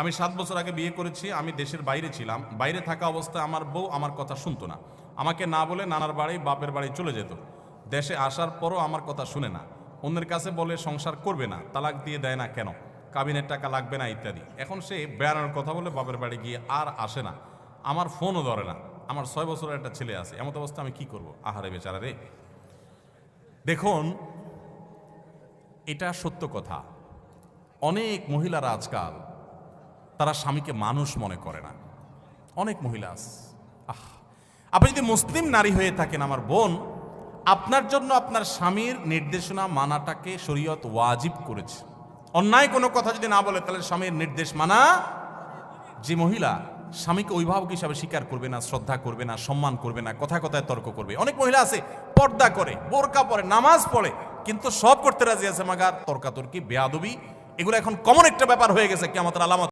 আমি 7 বছর আগে বিয়ে করেছি। আমি দেশের বাইরে ছিলাম। বাইরে থাকা অবস্থায় আমার বউ আমার কথা শুনতো না। আমাকে না বলে নানার বাড়ি বাপের বাড়ি চলে যেত। দেশে আসার পরও আমার কথা শুনে না। অন্যের কাছে বলে সংসার করবে না, তালাক দিয়ে দেয় না কেন, কাবিনের টাকা লাগবে না ইত্যাদি। এখন সে বেড়ানোর কথা বলে বাপের বাড়ি গিয়ে আর আসে না, আমার ফোনও ধরে না। আমার 6 বছরের একটা ছেলে আছে। এমন অবস্থা আমি কি করব? আহারে বেচারা রে। দেখুন, এটা সত্য কথা। অনেক মহিলারা আজকাল তারা স্বামীকে মানুষ মনে করে না। অনেক মহিলা আছে। আপনি যদি মুসলিম নারী হয়ে থাকেন আমার বোন, আপনার জন্য আপনার স্বামীর নির্দেশনা মানাটাকে শরীয়ত ওয়াজিব করেছে। অন্যায় কোনো কথা যদি না বলে তাহলে স্বামীর নির্দেশ মানা। যে মহিলা স্বামীকে অভিভাবক হিসাবে স্বীকার করবে না, শ্রদ্ধা করবে না, সম্মান করবে না, কথায় কথায় তর্ক করবে। অনেক মহিলা আছে পর্দা করে, বোরকা পরে, নামাজ পড়ে, কিন্তু সব করতে রাজি আছে, মাগার তর্কাতর্কি, বেয়াদবি, এগুলো এখন কমন একটা ব্যাপার হয়ে গেছে কিয়ামতের আলামত।